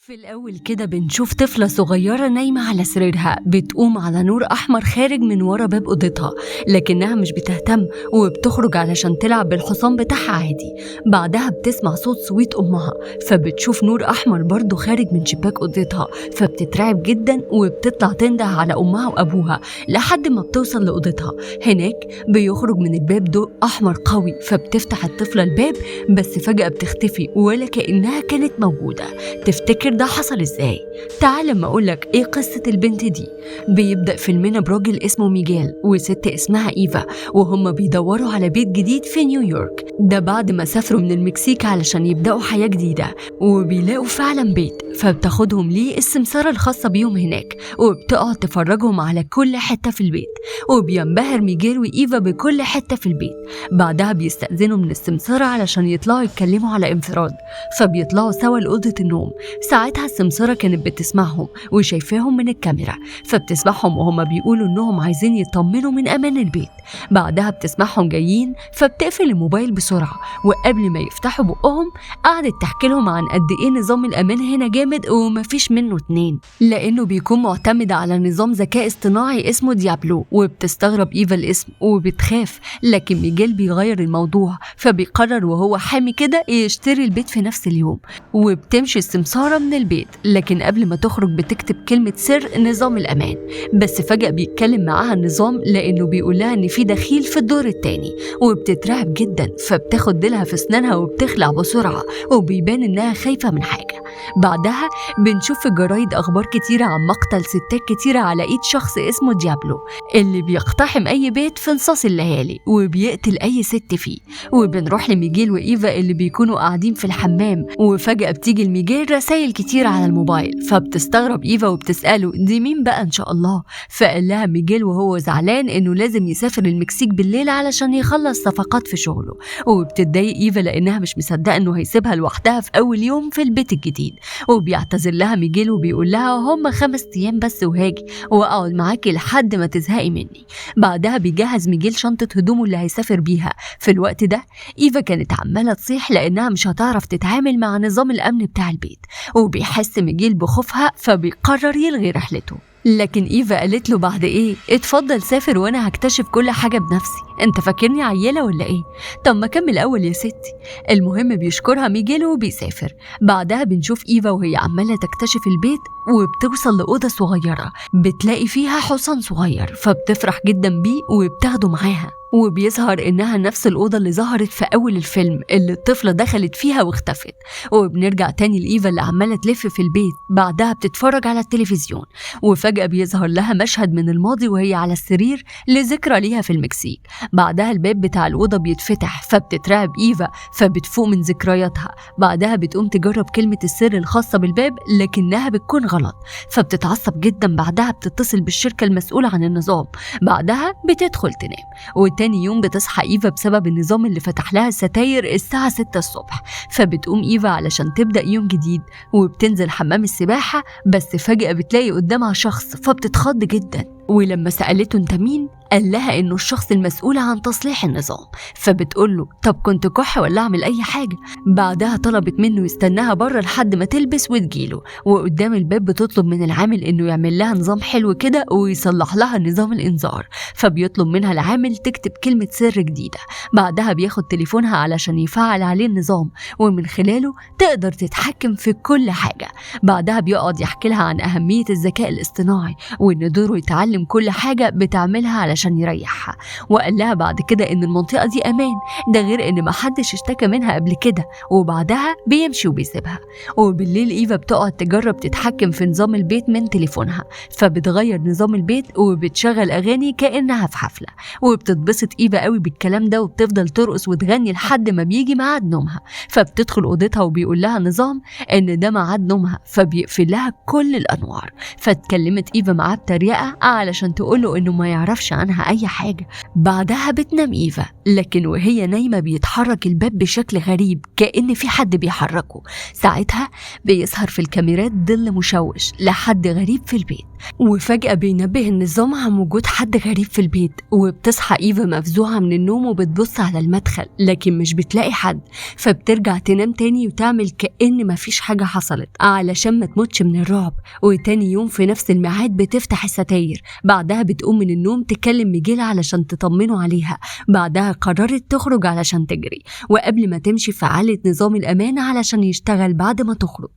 في الأول كده بنشوف طفلة صغيرة نايمة على سريرها بتقوم على نور أحمر خارج من ورا باب أوضتها، لكنها مش بتهتم وبتخرج علشان تلعب بالحصان بتاعها عادي. بعدها بتسمع صوت صويت أمها، فبتشوف نور أحمر برضو خارج من شباك أوضتها، فبتترعب جدا وبتطلع تنده على أمها وأبوها لحد ما بتوصل لأوضتها. هناك بيخرج من الباب ضوء أحمر قوي، فبتفتح الطفلة الباب بس فجأة بتختفي ولا كأنها كانت موجودة. تفتكر ده حصل ازاي؟ تعال لما اقولك ايه قصة البنت دي. بيبدأ فيلمنا براجل اسمه ميجيل وست اسمها إيفا، وهم بيدوروا على بيت جديد في نيويورك، ده بعد ما سافروا من المكسيك علشان يبدأوا حياة جديدة، وبيلاقوا فعلا بيت، فبتاخدهم ليه السمسارة الخاصة بيهم هناك وبتقعد تفرجهم على كل حتة في البيت، وبينبهر ميجيل وإيفا بكل حتة في البيت. بعدها بيستأذنوا من السمسارة علشان يطلعوا يتكلموا على انفراد، فبيطلعوا سوا لأوضة النوم. ساعتها السمسارة كانت بتسمعهم وشايفاهم من الكاميرا، فبتسمعهم وهم بيقولوا انهم عايزين يطمنوا من امان البيت. بعدها بتسمعهم جايين، فبتقفل الموبايل بسرعة، وقبل ما يفتحوا بقهم قعدت تحكي لهم عن قد ايه نظام الامان هنا جامد ومفيش منه اتنين، لانه بيكون معتمد على نظام ذكاء اصطناعي اسمه ديابلو. وبتستغرب إيفا الاسم وبتخاف، لكن ميجيل بيغير الموضوع، فبيقرر وهو حامي كده يشتري البيت في نفس اليوم. وبتمشي السمسارة من البيت، لكن قبل ما تخرج بتكتب كلمة سر نظام الأمان، بس فجأة بيتكلم معاها النظام لأنه بيقول لها إن في دخيل في الدور التاني، وبتترعب جدا، فبتاخد ديلها في أسنانها وبتخلع بسرعة، وبيبان إنها خايفة من حاجة. بعدها بنشوف في الجرايد أخبار كتيرة عن مقتل ستات كتيرة على إيد شخص اسمه ديابلو، اللي بيقتحم أي بيت في نصاص الليالي وبيقتل أي ست فيه. وبنروح لميجيل وإيفا اللي بيكونوا قاعدين في الحمام، وفجأة بتيجي لميجيل رسائل كتير على الموبايل، فبتستغرب إيفا وبتسأله دي مين بقى إن شاء الله. فقال لها ميجيل وهو زعلان إنه لازم يسافر المكسيك بالليل علشان يخلص صفقات في شغله. وبتتضايق إيفا لأنها مش مصدقة إنه هيسيبها لوحدها في أول يوم في البيت الجديد. وبيعتذر لها ميجيل وبيقول لها هم 5 أيام بس وهاجي وأقعد معاكي لحد ما تزهقي مني. بعدها بيجهز ميجيل شنطة هدومه اللي هيسافر بيها. في الوقت ده إيفا كانت عمالة تصيح لأنها مش هتعرف تتعامل مع نظام الأمن بتاع البيت، وبيحس ميجيل بخوفها فبيقرر يلغي رحلته. لكن إيفا قالت له بعد إيه؟ اتفضل سافر وأنا هكتشف كل حاجة بنفسي، أنت فاكرني عيلة ولا إيه؟ طب ما كمل أول يا ستي. المهم بيشكرها ميجيل وبيسافر. بعدها بنشوف إيفا وهي عمالة تكتشف البيت، وبتوصل لأوضة صغيرة بتلاقي فيها حصان صغير، فبتفرح جدا بيه وبتاخده معاها. وبيظهر إنها نفس الأوضة اللي ظهرت في أول الفيلم اللي الطفلة دخلت فيها واختفت. وبنرجع تاني لإيفا اللي عمالة تلف في البيت، بعدها بتتفرج على التلفزيون، وفجأة بيظهر لها مشهد من الماضي وهي على السرير لذكرى ليها في المكسيك. بعدها الباب بتاع الأوضة بيتفتح، فبتترعب إيفا فبتفوق من ذكرياتها. بعدها بتقوم تجرب كلمة السر الخاصة بالباب، لكنها بتكون غلط، فبتتعصب جدا. بعدها بتتصل بالشركة المسؤولة عن النظام. بعدها بتدخل تنام. تاني يوم بتصحى إيفا بسبب النظام اللي فتح لها الستاير الساعة 6 الصبح، فبتقوم إيفا علشان تبدأ يوم جديد، وبتنزل حمام السباحة، بس فجأة بتلاقي قدامها شخص، فبتتخض جدا. ولما سألته انت مين؟ قال لها انه الشخص المسؤول عن تصليح النظام، فبتقول له طب كنت كح ولا اعمل اي حاجة. بعدها طلبت منه يستناها بره لحد ما تلبس وتجيله، وقدام الباب بتطلب من العامل انه يعمل لها نظام حلو كده ويصلح لها نظام الانذار، فبيطلب منها العامل تكتب كلمة سر جديدة. بعدها بياخد تليفونها علشان يفعل عليه النظام، ومن خلاله تقدر تتحكم في كل حاجة. بعدها بيقعد يحكي لها عن أهمية الذكاء الاصطناعي، وإن دوره يتعلم كل حاجة بتعملها علشان يريحها. وقال لها بعد كده إن المنطقة دي أمان، ده غير إن محدش اشتكى منها قبل كده. وبعدها بيمشي وبيسيبها. وبالليل إيفا بتقعد تجرب تتحكم في نظام البيت من تليفونها، فبتغير نظام البيت وبتشغل أغاني كأنها في حفلة. وبتتبسط إيفا قوي بالكلام ده، وبتفضل ترقص وتغني لحد ما بيجي ميعاد نومها. فبتدخل أوضتها وبيقول لها نظام إن ده ميعاد نومها، فبيقفل لها كل الأنوار. فاتكلمت إيفا معاه بطريقة علشان تقوله إنه ما يعرفش عنها أي حاجة. بعدها بتنام إيفا، لكن وهي نايمة بيتحرك الباب بشكل غريب كأن في حد بيحركه. ساعتها بيظهر في الكاميرات ظل مشوش لحد غريب في البيت، وفجأة بينبه النظام عن وجود حد غريب في البيت، وبتصحى إيفا مفزوعة من النوم وبتبص على المدخل لكن مش بتلاقي حد، فبترجع تنام تاني وتعمل كأن مفيش حاجة حصلت علشان ما تموتش من الرعب. وتاني يوم في نفس الميعاد بتفتح الستاير، بعدها بتقوم من النوم تكلم ميجيل علشان تطمنه عليها، بعدها قررت تخرج علشان تجري، وقبل ما تمشي فعلت نظام الأمان علشان يشتغل بعد ما تخرج،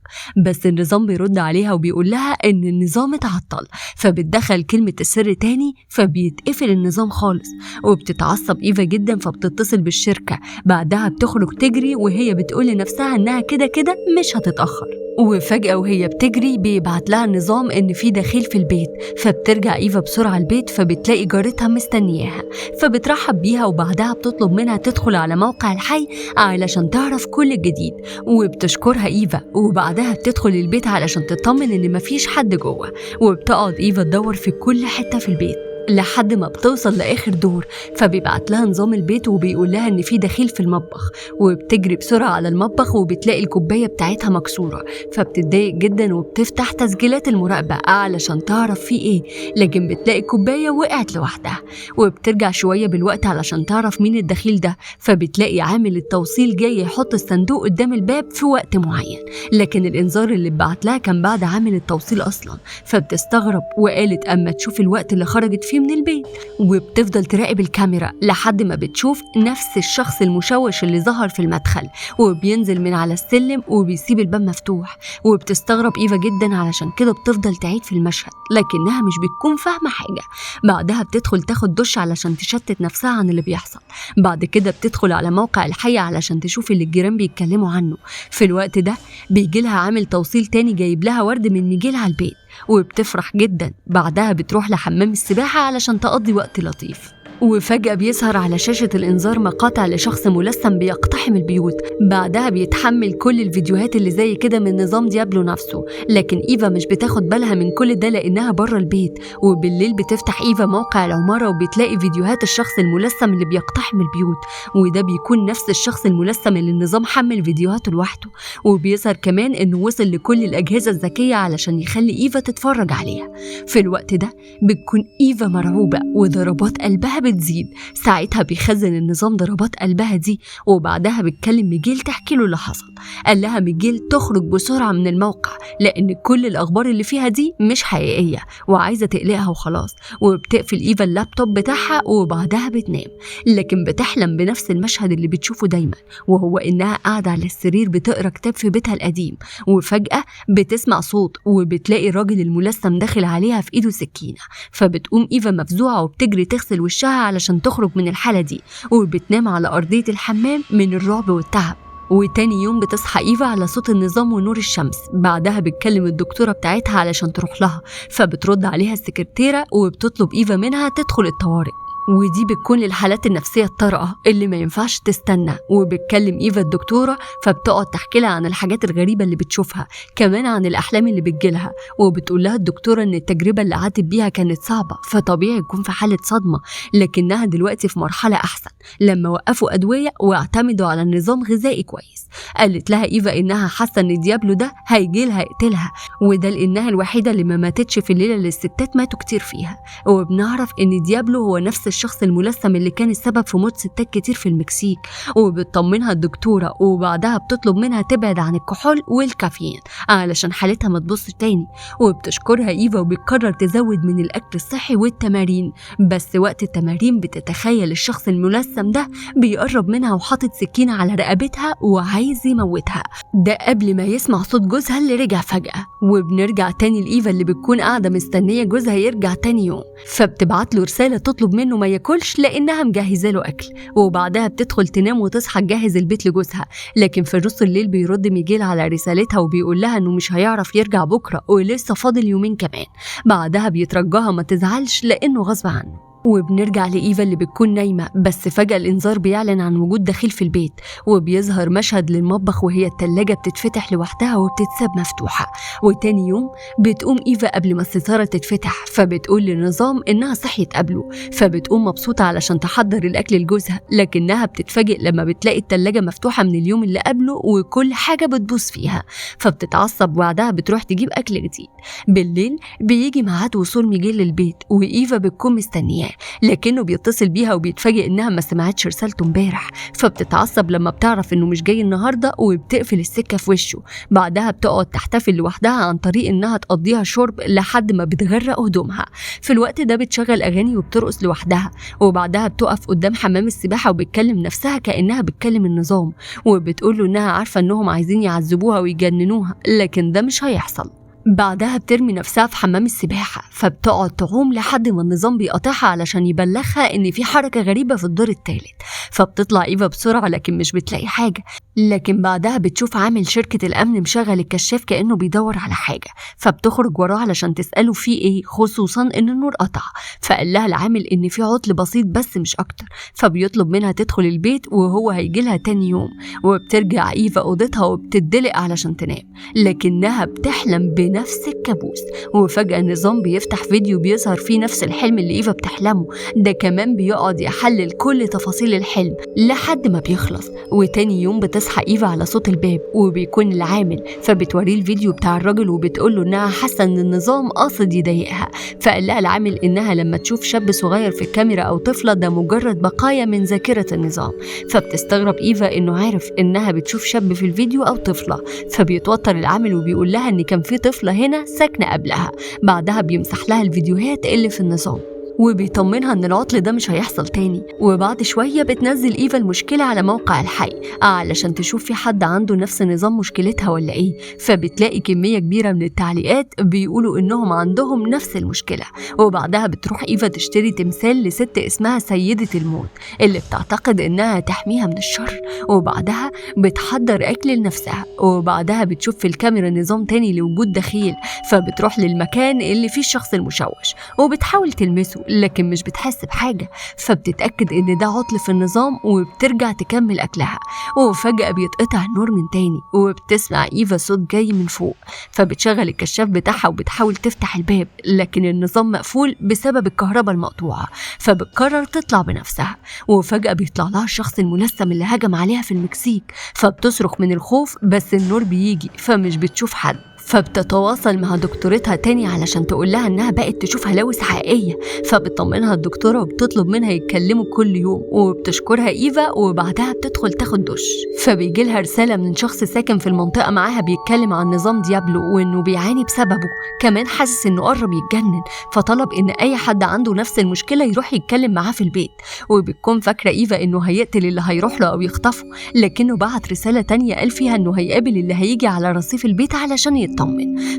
بس النظام بيرد عليها وبيقول لها إن النظام اتعطل، فبتدخل كلمة السر تاني فبيتقفل النظام خالص، وبتتعصب إيفا جدا فبتتصل بالشركة، بعدها بتخرج تجري وهي بتقول لنفسها إنها كده كده مش هتتأخر. وفجأة وهي بتجري بيبعت لها النظام إن في دخيل في البيت، فبترجع إيفا بسرعة البيت فبتلاقي جارتها مستنياها، فبترحب بيها وبعدها بتطلب منها تدخل على موقع الحي علشان تعرف كل الجديد، وبتشكرها إيفا، وبعدها بتدخل البيت علشان تطمن إن مفيش حد جوه، وبتقعد إيفا تدور في كل حتة في البيت لحد ما بتوصل لآخر دور، فبيبعت لها نظام البيت وبيقول لها إن في دخيل في المطبخ، وبتجري بسرعة على المطبخ وبتلاقي الكوباية بتاعتها مكسورة، فبتتضايق جدا وبتفتح تسجيلات المراقبة علشان تعرف في إيه، لكن بتلاقي الكوباية وقعت لوحدها، وبترجع شوية بالوقت علشان تعرف مين الدخيل ده، فبتلاقي عامل التوصيل جاي يحط الصندوق قدام الباب في وقت معين، لكن الإنذار اللي اتبعت لها كان بعد عامل التوصيل أصلا، فبتستغرب وقالت أما تشوف الوقت اللي خرجت فيه من البيت، وبتفضل تراقب الكاميرا لحد ما بتشوف نفس الشخص المشوش اللي ظهر في المدخل وبينزل من على السلم وبيسيب الباب مفتوح، وبتستغرب إيفا جدا علشان كده بتفضل تعيد في المشهد لكنها مش بتكون فاهمة حاجة. بعدها بتدخل تاخد دش علشان تشتت نفسها عن اللي بيحصل، بعد كده بتدخل على موقع الحي علشان تشوف اللي الجيران بيتكلموا عنه. في الوقت ده بيجيلها عامل توصيل تاني جايب لها ورد من ميجيل على البيت وبتفرح جدا، بعدها بتروح لحمام السباحة علشان تقضي وقت لطيف، وفجأة بيظهر على شاشة الإنذار مقاطع لشخص ملثم بيقتحم البيوت، بعدها بيتحمل كل الفيديوهات اللي زي كده من نظام ديابلو نفسه، لكن إيفا مش بتاخد بالها من كل ده لأنها بره البيت. وبالليل بتفتح إيفا موقع العمارة وبتلاقي فيديوهات الشخص الملثم اللي بيقتحم البيوت، وده بيكون نفس الشخص الملثم اللي النظام حمل فيديوهاته لوحده، وبيظهر كمان إنه وصل لكل الأجهزة الذكية علشان يخلي إيفا تتفرج عليها. في الوقت ده بتكون إيفا مرعوبة وضربات قلبها بتزيد، ساعتها بيخزن النظام ضربات قلبها دي، وبعدها بتكلم ميجيل تحكي له اللي حصل. قال لها ميجيل تخرج بسرعة من الموقع لأن كل الأخبار اللي فيها دي مش حقيقية وعايزة تقلقها وخلاص، وبتقفل إيفا اللابتوب بتاعها وبعدها بتنام، لكن بتحلم بنفس المشهد اللي بتشوفه دايما، وهو إنها قاعدة على السرير بتقرأ كتاب في بيتها القديم، وفجأة بتسمع صوت وبتلاقي الراجل الملثم داخل عليها في إيده سكينة، فبتقوم إيفا مفزوعة وبتجري تغسل وشها علشان تخرج من الحالة دي، وبتنام على أرضية الحمام من الرعب والتعب. وتاني يوم بتصحى إيفا على صوت النظام ونور الشمس، بعدها بتكلم الدكتورة بتاعتها علشان تروح لها، فبترد عليها السكرتيرة وبتطلب إيفا منها تدخل الطوارئ، ودي بتكون للحالات النفسية الطارئة اللي ما ينفعش تستنى. وبتكلم إيفا الدكتورة فبتقعد تحكي لها عن الحاجات الغريبة اللي بتشوفها، كمان عن الأحلام اللي بتجيلها، وبتقول لها الدكتورة إن التجربة اللي عدت بيها كانت صعبة فطبيعي يكون في حالة صدمة، لكنها دلوقتي في مرحلة أحسن لما وقفوا أدوية واعتمدوا على نظام غذائي كويس. قالت لها إيفا إنها حاسة إن ديابلو ده هيجيلها يقتلها، وده لأنها الوحيدة اللي ما ماتتش في الليلة اللي الستات ماتوا كتير فيها، وبنعرف إن ديابلو هو نفس الشخص الملثم اللي كان السبب في موت ستات كتير في المكسيك. وبتطمنها الدكتورة وبعدها بتطلب منها تبعد عن الكحول والكافيين علشان حالتها ما تبص تاني، وبتشكرها إيفا وبتقرر تزود من الأكل الصحي والتمارين، بس وقت التمارين بتتخيل الشخص الملثم ده بيقرب منها وحاطط سكينة على رقبتها وعايز يموتها، ده قبل ما يسمع صوت جوزها اللي رجع فجأة. وبنرجع تاني لإيفا اللي بتكون قاعدة مستنية جوزها يرجع تاني يوم، فبتبعت له رسالة تطلب منه ما ياكلش لأنها مجهزة له أكل، وبعدها بتدخل تنام وتصحى تجهز البيت لجوزها، لكن في نص الليل بيرد ميجيل على رسالتها وبيقول لها إنه مش هيعرف يرجع بكرة ولسه فاضل يومين كمان، بعدها بيترجاها ما تزعلش لأنه غصب عنه. وبنرجع لإيفا اللي بتكون نايمة، بس فجأة الإنذار بيعلن عن وجود دخيل في البيت، وبيظهر مشهد للمطبخ وهي التلاجة بتتفتح لوحدها وبتتساب مفتوحة. وتاني يوم بتقوم إيفا قبل ما الستارة تتفتح، فبتقول لنظام إنها صحيت قبله، فبتقوم مبسوطة علشان تحضر الأكل لجوزها، لكنها بتتفاجئ لما بتلاقي التلاجة مفتوحة من اليوم اللي قبله وكل حاجة بتبوظ فيها، فبتتعصب وبعدها بتروح تجيب أكل جديد. بالليل بيجي ميعاد وصول ميجيل للبيت، وإيفا بتكون مستنياه، لكنه بيتصل بيها وبيتفاجئ إنها ما سمعتش رسالته امبارح، فبتتعصب لما بتعرف إنه مش جاي النهاردة وبتقفل السكة في وشه. بعدها بتقعد تحتفل لوحدها عن طريق إنها تقضيها شرب لحد ما بتغرق هدومها. في الوقت ده بتشغل أغاني وبترقص لوحدها، وبعدها بتقف قدام حمام السباحة وبتكلم نفسها كأنها بتكلم النظام، وبتقول له إنها عارفة إنهم عايزين يعذبوها ويجننوها، لكن ده مش هيحصل. بعدها بترمي نفسها في حمام السباحة، فبتقعد تعوم لحد ما النظام بيقاطعها علشان يبلغها إن في حركة غريبة في الدور الثالث. فبتطلع إيفا بسرعة لكن مش بتلاقي حاجة، لكن بعدها بتشوف عامل شركة الأمن مشغل الكشاف كأنه بيدور على حاجة، فبتخرج وراه علشان تسأله في إيه، خصوصا إن النور قطع. فقال لها العامل إن في عطل بسيط بس مش أكتر، فبيطلب منها تدخل البيت وهو هيجيلها تاني يوم. وبترجع إيفا أوضتها وبتدلق علشان تنام، لكنها بتحلم بنفس الكابوس. وفجأة النظام بيفتح فيديو بيظهر فيه نفس الحلم اللي إيفا بتحلمه، ده كمان بيقعد يحلل كل تفاصيل الحلم لحد ما بيخلص. وتاني يوم بتصحى إيفا على صوت الباب وبيكون العامل، فبتوريه الفيديو بتاع الراجل وبتقوله إنها حاسة إن النظام قاصد يضايقها. فقال لها العامل إنها لما تشوف شاب صغير في الكاميرا أو طفلة ده مجرد بقايا من ذاكرة النظام. فبتستغرب إيفا إنه عارف إنها بتشوف شاب في الفيديو أو طفلة، فبيتوتر العامل وبيقول لها إن كان في طفلة هنا ساكنة قبلها. بعدها بيمسح لها الفيديوهات اللي في النظام وبيطمنها ان العطل ده مش هيحصل تاني. وبعد شوية بتنزل إيفا المشكلة على موقع الحي علشان تشوف في حد عنده نفس نظام مشكلتها ولا ايه، فبتلاقي كمية كبيرة من التعليقات بيقولوا انهم عندهم نفس المشكلة. وبعدها بتروح إيفا تشتري تمثال لست اسمها سيدة الموت اللي بتعتقد انها تحميها من الشر، وبعدها بتحضر اكل لنفسها. وبعدها بتشوف في الكاميرا نظام تاني لوجود دخيل، فبتروح للمكان اللي فيه الشخص المشوش وبتحاول تلمسه لكن مش بتحس بحاجة، فبتتأكد إن ده عطل في النظام وبترجع تكمل أكلها. وفجأة بيتقطع النور من تاني وبتسمع إيفا صوت جاي من فوق، فبتشغل الكشاف بتاعها وبتحاول تفتح الباب لكن النظام مقفول بسبب الكهرباء المقطوعة، فبتقرر تطلع بنفسها. وفجأة بيطلع لها الشخص الملثم اللي هجم عليها في المكسيك، فبتصرخ من الخوف بس النور بيجي فمش بتشوف حد. فبتتواصل مع دكتورتها تاني علشان تقول لها انها بقت تشوف هلاوس حقيقيه، فبتطمنها الدكتوره وبتطلب منها يتكلموا كل يوم، وبتشكرها ايفا. وبعدها بتدخل تاخد دش، فبيجي لها رساله من شخص ساكن في المنطقه معاها بيتكلم عن نظام ديابلو وانه بيعاني بسببه، كمان حاسس انه قرب يتجنن، فطلب ان اي حد عنده نفس المشكله يروح يتكلم معاه في البيت. وبتكون فاكره ايفا انه هيقتل اللي هيروح له او يخطفه، لكنه بعت رساله تانية قال فيها انه هيقابل اللي هيجي على رصيف البيت علشان يطمن.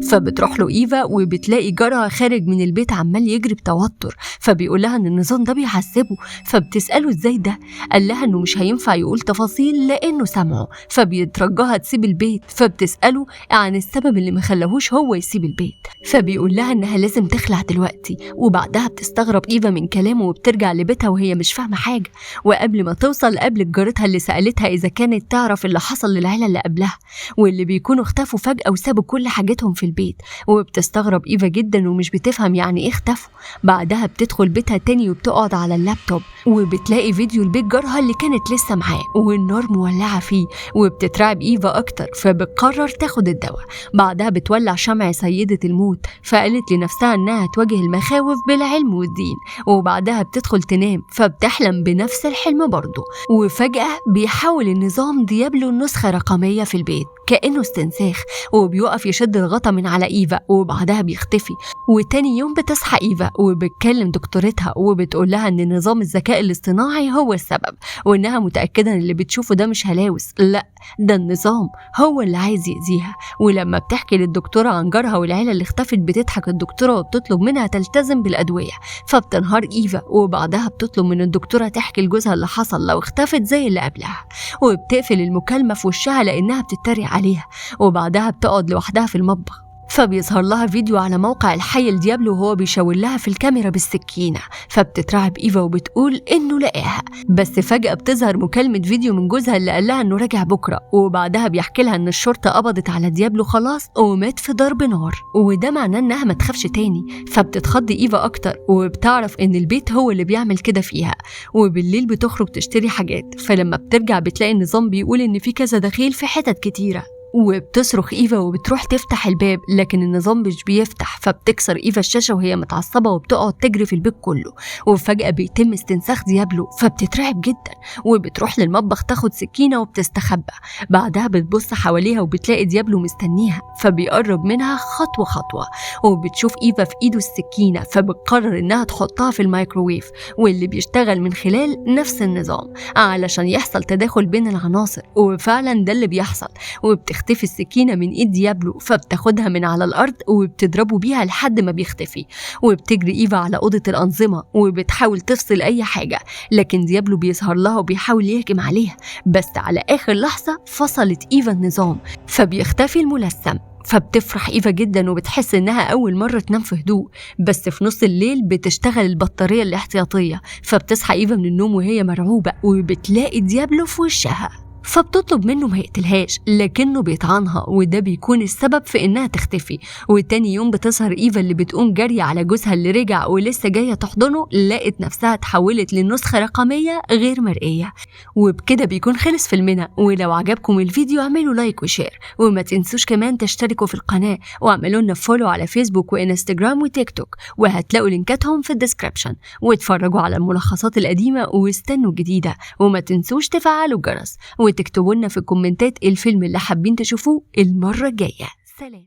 فبتروح له إيفا وبتلاقي جارها خارج من البيت عمال يجري بتوتر، فبيقول لها ان النظام ده بيحسبه، فبتسأله ازاي ده، قال لها انه مش هينفع يقول تفاصيل لانه سمعه، فبيترجاها تسيب البيت. فبتسأله عن السبب اللي مخلهوش هو يسيب البيت، فبيقول لها انها لازم تخلع دلوقتي. وبعدها بتستغرب إيفا من كلامه وبترجع لبيتها وهي مش فاهمة حاجة. وقبل ما توصل قابلت جارتها اللي سألتها اذا كانت تعرف اللي حصل للعيلة اللي قبلها واللي بيكونوا اختفوا فجأة وسابوا كل حاجتهم في البيت. وبتستغرب إيفا جدا ومش بتفهم يعني ايه اختفوا. بعدها بتدخل بيتها تاني وبتقعد على اللابتوب وبتلاقي فيديو البيت جارها اللي كانت لسه معاه والنار مولعة فيه، وبتترعب إيفا أكتر فبتقرر تاخد الدواء. بعدها بتولع شمع سيدة الموت، فقالت لنفسها إنها تواجه المخاوف بالعلم والدين. وبعدها بتدخل تنام فبتحلم بنفس الحلم برضه. وفجأة بيحاول النظام ديابلو نسخة رقمية في البيت كأنه استنساخ، وبيوقف يشد الغطا من على إيفا وبعدها بيختفي. وتاني يوم بتصحى إيفا وبتكلم دكتورتها وبتقول لها إن نظام الذكاء الاصطناعي هو السبب، وإنها متأكدة إن اللي بتشوفه ده مش هلاوس، لا ده النظام هو اللي عايز يأذيها. ولما بتحكي للدكتورة عن جارها والعيلة اللي اختفت بتضحك الدكتورة وبتطلب منها تلتزم بالأدوية، فبتنهار إيفا. وبعدها بتطلب من الدكتورة تحكي لجوزها اللي حصل لو اختفت زي اللي قبلها، وبتقفل المكالمة في وشها لأنها بتتريق عليها. وبعدها بتقعد لوحدها في المطبخ فبيظهر لها فيديو على موقع الحي لديابلو وهو بيشاور لها في الكاميرا بالسكينة، فبتترعب إيفا وبتقول إنه لقاها. بس فجأة بتظهر مكالمة فيديو من جوزها اللي قال لها إنه راجع بكرة، وبعدها بيحكي لها إن الشرطة قبضت على ديابلو خلاص ومات في ضرب نار، وده معناه إنها ما تخافش تاني. فبتتخض إيفا أكتر وبتعرف إن البيت هو اللي بيعمل كده فيها، وبالليل بتخرج تشتري حاجات، فلما بترجع بتلاقي النظام بيقول إن في كذا دخيل في حتت كتيرة، وبتصرخ إيفا وبتروح تفتح الباب لكن النظام مش بيفتح. فبتكسر إيفا الشاشة وهي متعصبة وبتقعد تجري في البيت كله، وفجأة بيتم استنساخ ديابلو، فبتترعب جدا وبتروح للمطبخ تاخد سكينة وبتستخبى. بعدها بتبص حواليها وبتلاقي ديابلو مستنيها، فبيقرب منها خطوة خطوة، وبتشوف إيفا في إيده السكينة، فبتقرر إنها تحطها في الميكروويف واللي بيشتغل من خلال نفس النظام علشان يحصل تداخل بين العناصر. وفعلا ده اللي بيحصل، وبتختفي السكينة من ايد ديابلو، فبتاخدها من على الارض وبتضربه بيها لحد ما بيختفي. وبتجري إيفا على أوضة الأنظمة وبتحاول تفصل أي حاجة، لكن ديابلو بيظهر لها وبيحاول يهجم عليها، بس على آخر لحظة فصلت إيفا النظام فبيختفي الملثم. فبتفرح إيفا جدا وبتحس إنها أول مرة تنام في هدوء، بس في نص الليل بتشتغل البطارية الاحتياطية، فبتصحى إيفا من النوم وهي مرعوبة وبتلاقي ديابلو في وشها، فبتطلب منه ما يقتلهاش لكنه بيطعنها، وده بيكون السبب في انها تختفي. وتاني يوم بتظهر إيفا اللي بتقوم جري على جوزها اللي رجع ولسه جايه تحضنه، لقت نفسها اتحولت لنسخه رقميه غير مرئيه. وبكده بيكون خلص فيلمنا، ولو عجبكم الفيديو اعملوا لايك وشير، وما تنسوش كمان تشتركوا في القناه واعملوا لنا فولو على فيسبوك وانستجرام وتيك توك، وهتلاقوا لينكاتهم في الديسكريبشن. واتفرجوا على الملخصات القديمه واستنوا الجديده، وما تنسوش تفعلوا الجرس وتكتبوا لنا في الكومنتات الفيلم اللي حابين تشوفوه المرة الجاية. سلام.